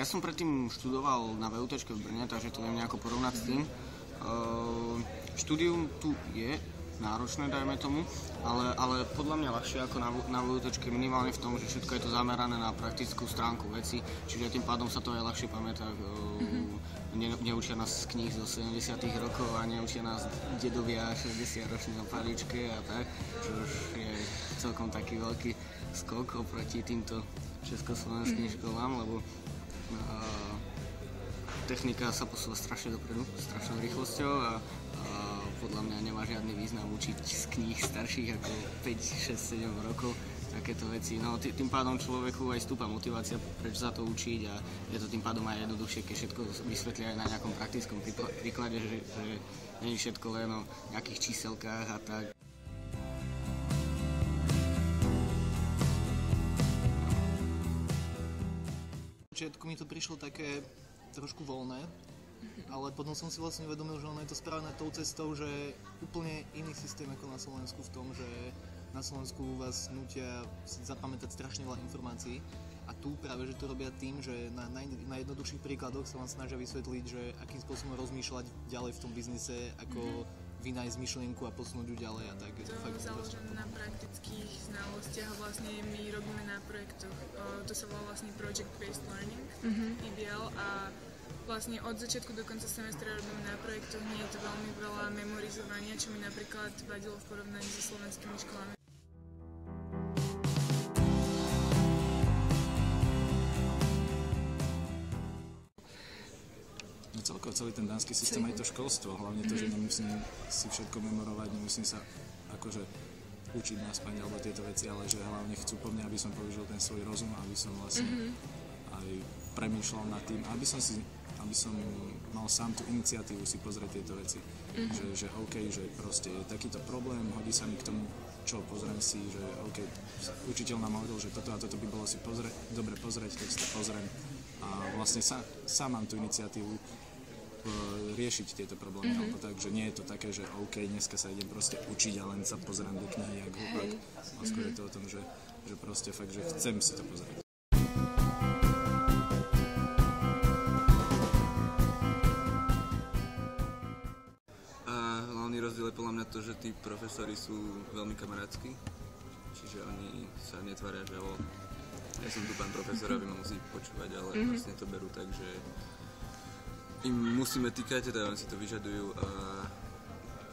som predtým študoval na VUT v Brne, takže to viem nejako porovnať s tým. Štúdium tu je náročné, dajme tomu, ale podľa mňa ľahšie ako na VUT, minimálne v tom, že všetko je to zamerané na praktickú stránku veci, čiže tým pádom sa to aj ľahšie pamätá. Neučia nás z kníh zo 70. rokov a neučia nás dedovia 60-roční o paličke a tak, čo už je celkom taký veľký skok oproti týmto československým školám, lebo technika sa posúva strašne dopredu, strašnou rýchlosťou a podľa mňa nemá žiadny význam učiť z kníh starších ako 5, 6, 7 rokov takéto veci. No tým pádom človeku aj stúpa motivácia, prečo sa to učiť a je to tým pádom aj jednoduchšie, keď všetko vysvetlia aj na nejakom praktickom príklade, že nie je všetko len o nejakých číselkách a tak. V počiatku mi to prišlo také trošku voľné, ale potom som si vlastne uvedomil, že ono je to spravené tou cestou, že úplne iný systém ako na Slovensku v tom, že na Slovensku vás nutia si zapamätať strašne veľa informácií a tu práve, že to robia tým, že na jednoduchších príkladoch sa vám snažia vysvetliť, že akým spôsobom rozmýšľať ďalej v tom biznise, ako vynájsť myšlienku a posunúť ju ďalej a tak. Je to fakt založené na praktických znalostiach, vlastne my robíme na projektoch, to sa volá vlastne Project Based Learning, PBL, a vlastne od začiatku do konca semestra robíme na projektoch, nie je to veľmi veľa memorizovania, čo mi napríklad vadilo v porovnaní so slovenskými školami. No celkovo celý ten dánsky systém, aj to školstvo, hlavne to, že nemusím si všetko memorovať, nemusím sa akože učiť na spaň alebo tieto veci, ale že hlavne chcú po mne, aby som použil ten svoj rozum, aby som vlastne aj premýšľal nad tým, aby som mal sám tú iniciatívu si pozrieť tieto veci. Že OK, že proste je takýto problém, hodí sa mi k tomu, čo pozriem si, že OK, učiteľ nám hovoril, že toto a toto by bolo si dobre pozrieť, tak si to pozriem. A vlastne sám mám tú iniciatívu riešiť tieto problémy, alebo tak, že nie je to také, že OK, dneska sa idem proste učiť a len sa pozerám do knihy jak hlupák. A skôr je to o tom, že proste fakt, že chcem si to pozrieť. Hlavný rozdiel je podľa mňa to, že tí profesori sú veľmi kamarátsky, čiže oni sa netvária, že ja som tu pán profesor a vy ma musíte počúvať, ale vlastne to berú tak, že im musíme týkať, teda oni si to vyžadujú a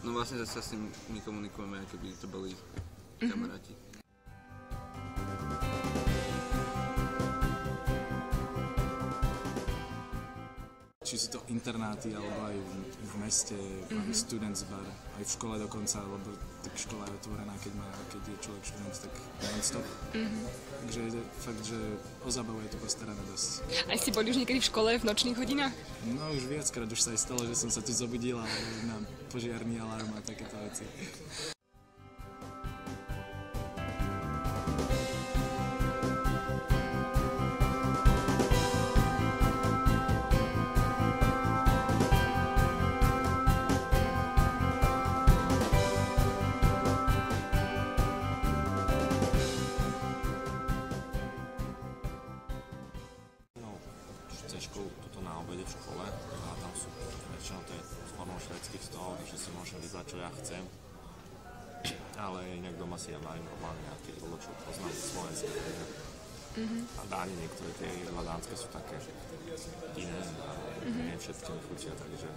no vlastne zase s tým my komunikujeme, ako by to boli kamaráti. Či sú to internáty, alebo aj v meste, aj students bar, aj v škole dokonca, lebo tak škola je otvorená, keď je človek študent, tak non-stop. Takže je fakt, že o zábavu je to postarané dosť. Aj ste boli už niekedy v škole v nočných hodinách? No už viackrát už sa aj stalo, že som sa tu zobudil a na požiarný alarm a takéto veci. Tuto na obede v škole a tam sú väčšinou to je formou švédskych stolov, že si môžem vybrať, čo ja chcem, ale inak doma si ja varím normálne nejaké jedlo, čo poznám slovenské. A dáne niektoré tie jedlá dánske sú také iné a nie všetkým chutia, takže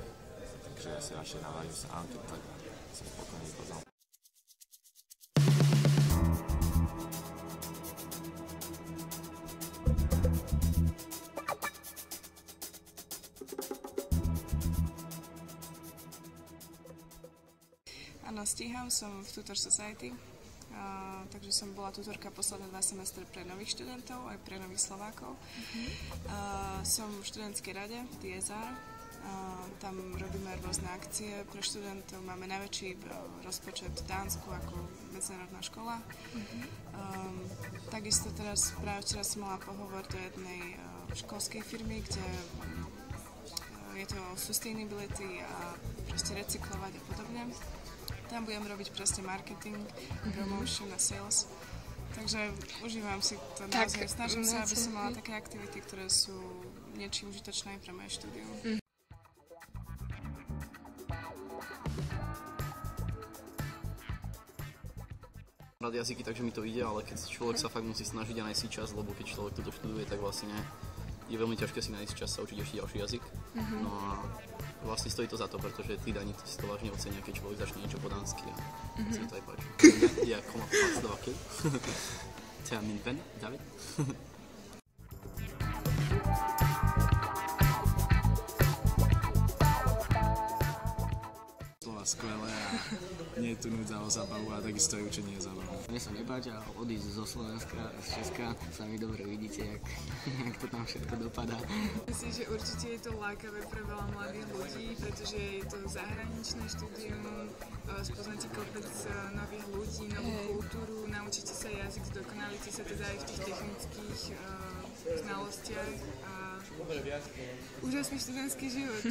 ja si radšej navarím sám, keď tak som spokojný poznám. Áno, stíham, som v Tutor Society, takže som bola tutorka posledné 2 semestre pre nových študentov, aj pre nových Slovákov. Som v študentskej rade, DSR, tam robíme rôzne akcie pre študentov, máme najväčší rozpočet v Dánsku ako medzinárodná škola. Takisto teraz práve včera som mala pohovor do jednej školskej firmy, kde je to sustainability a proste recyklovať a podobne. Tam budem robiť presne marketing, promotion a sales. Takže užívam si to naozaj. Snažím sa, aby som mala také aktivity, ktoré sú niečím užitočné aj pre moje štúdium. Rád jazyky, takže mi to ide, ale keď človek sa fakt musí snažiť a nájsť si čas, lebo keď človek toto študuje, tak vlastne je veľmi ťažké si nájsť čas sa učiť ešte ďalší jazyk. No a vlastne stojí to za to, pretože tí Dani si to vážne ocenia, keď človek začne niečo po dánsky a si to aj páči. Ja kommer fra Slovakia. Til min ven, David. Skvelé a nie je tu núdza o zábavu a takisto je učenie zábavu. Mne sa nepáči a odísť zo Slovenska, z Česka, sami dobre vidíte, jak to tam všetko dopadá. Myslím, že určite je to lákavé pre veľa mladých ľudí, pretože je to zahraničné štúdium, spoznáte kopec nových ľudí, novú kultúru, naučíte sa jazyk, zdokonalíte sa teda aj v tých technických znalostiach a úžasný študentský život.